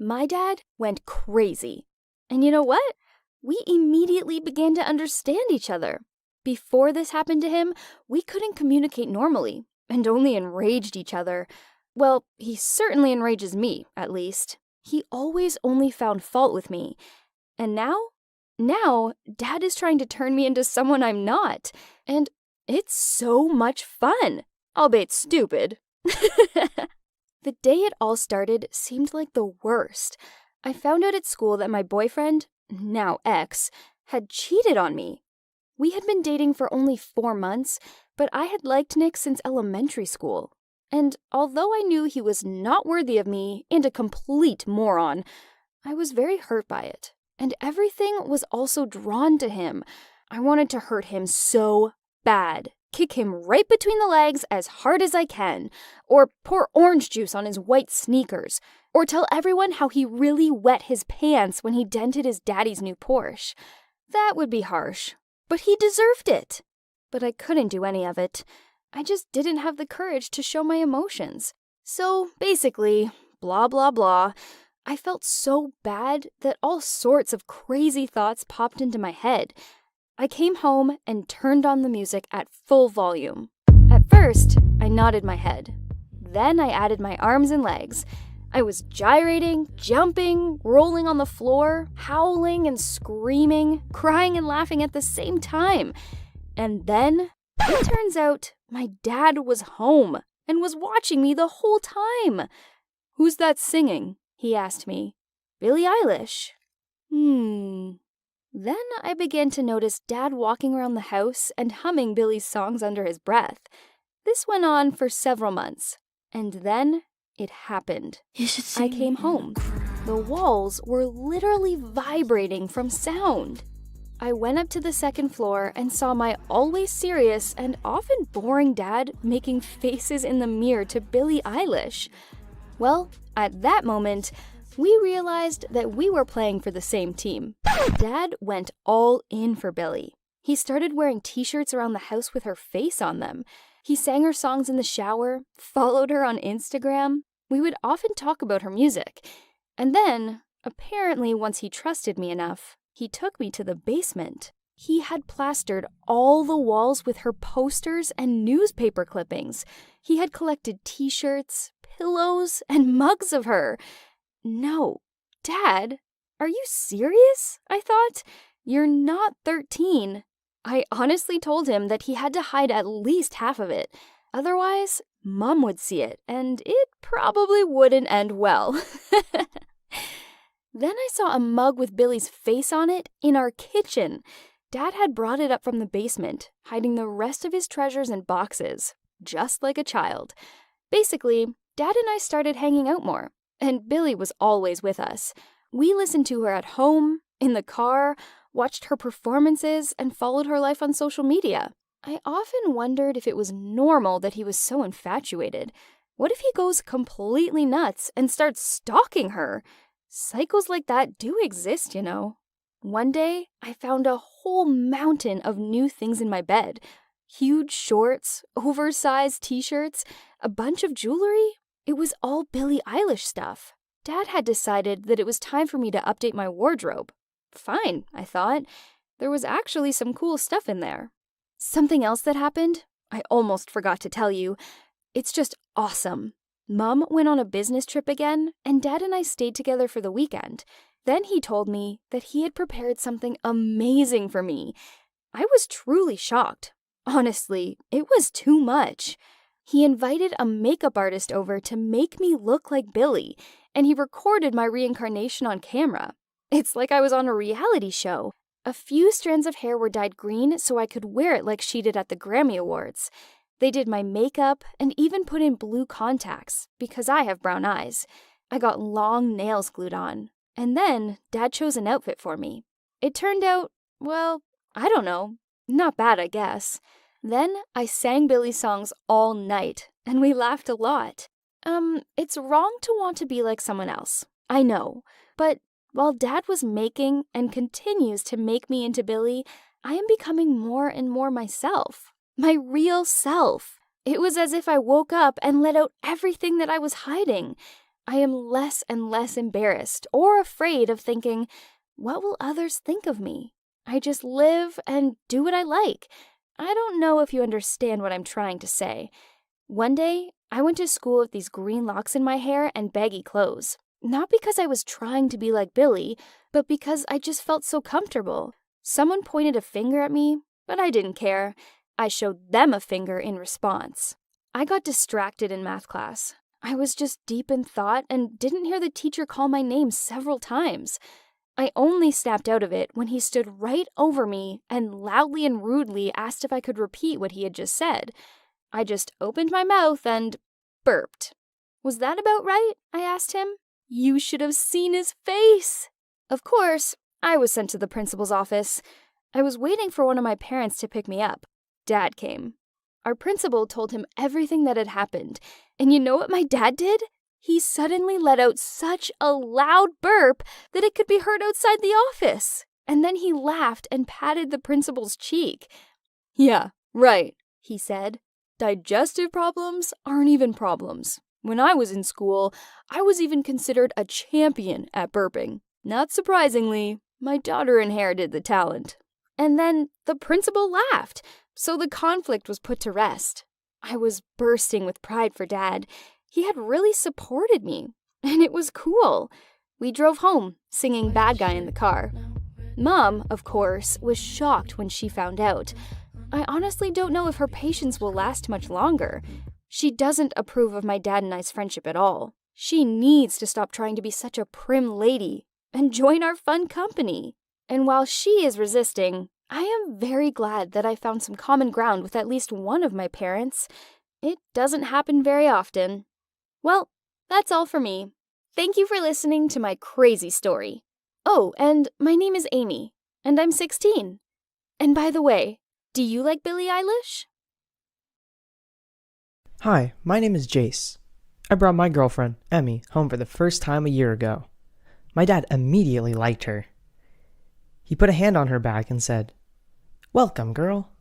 My dad went crazy. And you know what? We immediately began to understand each other. Before this happened to him, we couldn't communicate normally and only enraged each other. Well, he certainly enrages me, at least. He always only found fault with me. And now, Dad is trying to turn me into someone I'm not. And it's so much fun, albeit stupid. The day it all started seemed like the worst. I found out at school that my boyfriend, now ex, had cheated on me. We had been dating for only 4 months, but I had liked Nick since elementary school. And although I knew he was not worthy of me and a complete moron, I was very hurt by it. And everything was also drawn to him. I wanted to hurt him so bad. Kick him right between the legs as hard as I can, or pour orange juice on his white sneakers, or tell everyone how he really wet his pants when he dented his daddy's new Porsche. That would be harsh, but he deserved it. But I couldn't do any of it. I just didn't have the courage to show my emotions. So basically, blah blah blah, I felt so bad that all sorts of crazy thoughts popped into my head. I came home and turned on the music at full volume. At first, I nodded my head. Then I added my arms and legs. I was gyrating, jumping, rolling on the floor, howling and screaming, crying and laughing at the same time. And then, it turns out, my dad was home and was watching me the whole time. "Who's that singing?" he asked me. "Billie Eilish." Then I began to notice Dad walking around the house and humming Billie's songs under his breath. This went on for several months. And then it happened. I came home. The walls were literally vibrating from sound. I went up to the second floor and saw my always serious and often boring dad making faces in the mirror to Billie Eilish. Well, at that moment, we realized that we were playing for the same team. Dad went all in for Billie. He started wearing t-shirts around the house with her face on them. He sang her songs in the shower, followed her on Instagram. We would often talk about her music. And then, apparently once he trusted me enough, he took me to the basement. He had plastered all the walls with her posters and newspaper clippings. He had collected t-shirts, pillows, and mugs of her. No, Dad, are you serious? I thought. You're not 13. I honestly told him that he had to hide at least half of it. Otherwise, Mom would see it, and it probably wouldn't end well. Then I saw a mug with Billie's face on it in our kitchen. Dad had brought it up from the basement, hiding the rest of his treasures in boxes, just like a child. Basically, Dad and I started hanging out more. And Billie was always with us. We listened to her at home, in the car, watched her performances, and followed her life on social media. I often wondered if it was normal that he was so infatuated. What if he goes completely nuts and starts stalking her? Cycles like that do exist, you know. One day, I found a whole mountain of new things in my bed. Huge shorts, oversized t-shirts, a bunch of jewelry. It was all Billie Eilish stuff. Dad had decided that it was time for me to update my wardrobe. Fine, I thought. There was actually some cool stuff in there. Something else that happened? I almost forgot to tell you. It's just awesome. Mom went on a business trip again, and Dad and I stayed together for the weekend. Then he told me that he had prepared something amazing for me. I was truly shocked. Honestly, it was too much. He invited a makeup artist over to make me look like Billie, and he recorded my reincarnation on camera. It's like I was on a reality show. A few strands of hair were dyed green so I could wear it like she did at the Grammy Awards. They did my makeup and even put in blue contacts because I have brown eyes. I got long nails glued on. And then Dad chose an outfit for me. It turned out, well, I don't know. Not bad, I guess. Then I sang Billie's songs all night, and we laughed a lot. It's wrong to want to be like someone else. I know. But while Dad was making and continues to make me into Billie, I am becoming more and more myself. My real self. It was as if I woke up and let out everything that I was hiding. I am less and less embarrassed or afraid of thinking, what will others think of me? I just live and do what I like. I don't know if you understand what I'm trying to say. One day, I went to school with these green locks in my hair and baggy clothes. Not because I was trying to be like Billie, but because I just felt so comfortable. Someone pointed a finger at me, but I didn't care. I showed them a finger in response. I got distracted in math class. I was just deep in thought and didn't hear the teacher call my name several times. I only snapped out of it when he stood right over me and loudly and rudely asked if I could repeat what he had just said. I just opened my mouth and burped. Was that about right? I asked him. You should have seen his face. Of course, I was sent to the principal's office. I was waiting for one of my parents to pick me up. Dad came. Our principal told him everything that had happened, and you know what my dad did? He suddenly let out such a loud burp that it could be heard outside the office. And then he laughed and patted the principal's cheek. Yeah, right, he said. Digestive problems aren't even problems. When I was in school, I was even considered a champion at burping. Not surprisingly, my daughter inherited the talent. And then the principal laughed, so the conflict was put to rest. I was bursting with pride for Dad. He had really supported me, and it was cool. We drove home, singing Bad Guy in the car. Mom, of course, was shocked when she found out. I honestly don't know if her patience will last much longer. She doesn't approve of my dad and I's friendship at all. She needs to stop trying to be such a prim lady and join our fun company. And while she is resisting, I am very glad that I found some common ground with at least one of my parents. It doesn't happen very often. Well, that's all for me. Thank you for listening to my crazy story. Oh, and my name is Amy, and I'm 16. And by the way, do you like Billie Eilish? Hi, my name is Jace. I brought my girlfriend, Emmy, home for the first time a year ago. My dad immediately liked her. He put a hand on her back and said, "Welcome, girl."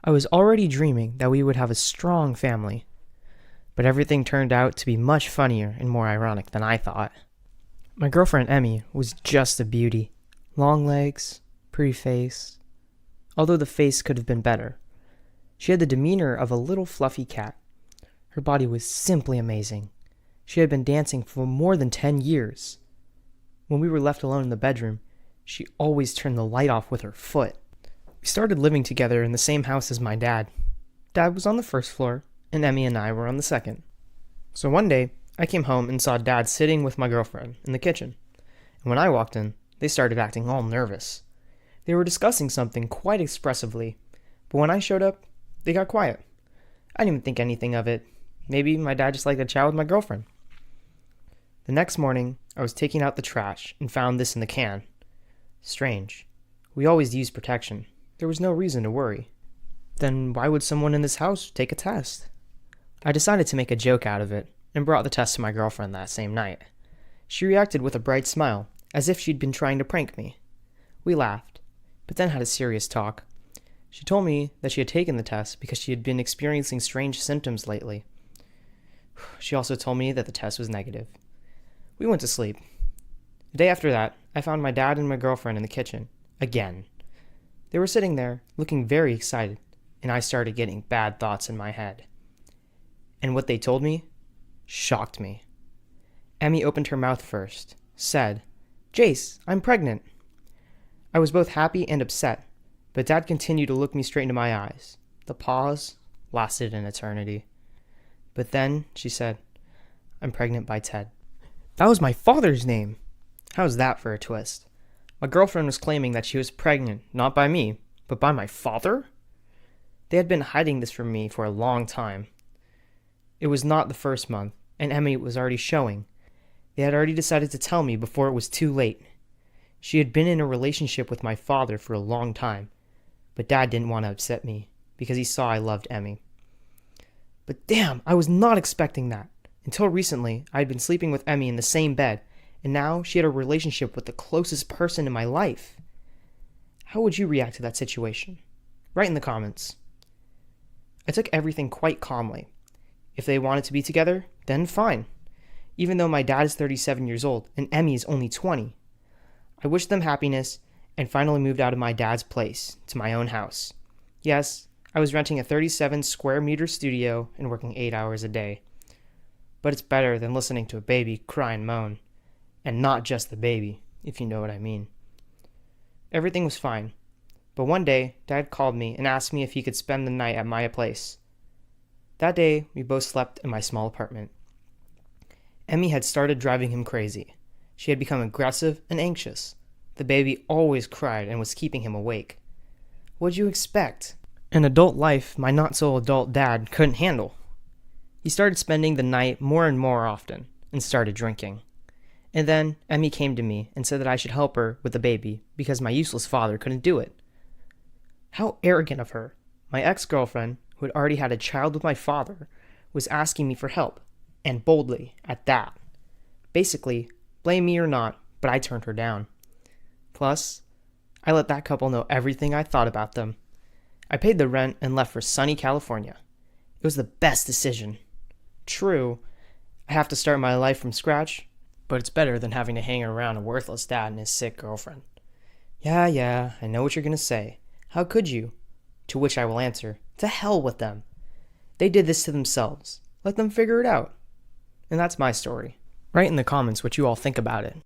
I was already dreaming that we would have a strong family, but everything turned out to be much funnier and more ironic than I thought. My girlfriend, Emmy, was just a beauty. Long legs, pretty face. Although the face could have been better. She had the demeanor of a little fluffy cat. Her body was simply amazing. She had been dancing for more than 10 years. When we were left alone in the bedroom, she always turned the light off with her foot. We started living together in the same house as my dad. Dad was on the first floor, and Emmy and I were on the second. So one day, I came home and saw Dad sitting with my girlfriend in the kitchen. And when I walked in, they started acting all nervous. They were discussing something quite expressively, but when I showed up, they got quiet. I didn't even think anything of it. Maybe my dad just liked to chat with my girlfriend. The next morning, I was taking out the trash and found this in the can. Strange. We always use protection. There was no reason to worry. Then why would someone in this house take a test? I decided to make a joke out of it and brought the test to my girlfriend that same night. She reacted with a bright smile, as if she'd been trying to prank me. We laughed, but then had a serious talk. She told me that she had taken the test because she had been experiencing strange symptoms lately. She also told me that the test was negative. We went to sleep. The day after that, I found my dad and my girlfriend in the kitchen, again. They were sitting there, looking very excited, and I started getting bad thoughts in my head. And what they told me shocked me. Emmy opened her mouth first, said, "Jace, I'm pregnant." I was both happy and upset, but Dad continued to look me straight into my eyes. The pause lasted an eternity. But then she said, "I'm pregnant by Ted." That was my father's name. How's that for a twist? My girlfriend was claiming that she was pregnant, not by me, but by my father? They had been hiding this from me for a long time. It was not the first month, and Emmy was already showing. They had already decided to tell me before it was too late. She had been in a relationship with my father for a long time, but Dad didn't want to upset me because he saw I loved Emmy. But damn, I was not expecting that. Until recently, I had been sleeping with Emmy in the same bed, and now she had a relationship with the closest person in my life. How would you react to that situation? Write in the comments. I took everything quite calmly. If they wanted to be together, then fine. even though my dad is 37 years old and Emmy is only 20. I wished them happiness and finally moved out of my dad's place to my own house. Yes, I was renting a 37 square meter studio and working 8 hours a day. But it's better than listening to a baby cry and moan. And not just the baby, if you know what I mean. Everything was fine. But one day, Dad called me and asked me if he could spend the night at my place. That day, we both slept in my small apartment. Emmy had started driving him crazy. She had become aggressive and anxious. The baby always cried and was keeping him awake. What'd you expect? An adult life my not-so-adult dad couldn't handle. He started spending the night more and more often and started drinking. And then Emmy came to me and said that I should help her with the baby because my useless father couldn't do it. How arrogant of her. My ex-girlfriend, who had already had a child with my father, was asking me for help, and boldly at that. Basically, blame me or not, but I turned her down. Plus, I let that couple know everything I thought about them. I paid the rent and left for sunny California. It was the best decision. True, I have to start my life from scratch, but it's better than having to hang around a worthless dad and his sick girlfriend. Yeah, I know what you're going to say. How could you? To which I will answer, to hell with them. They did this to themselves. Let them figure it out. And that's my story. Write in the comments what you all think about it.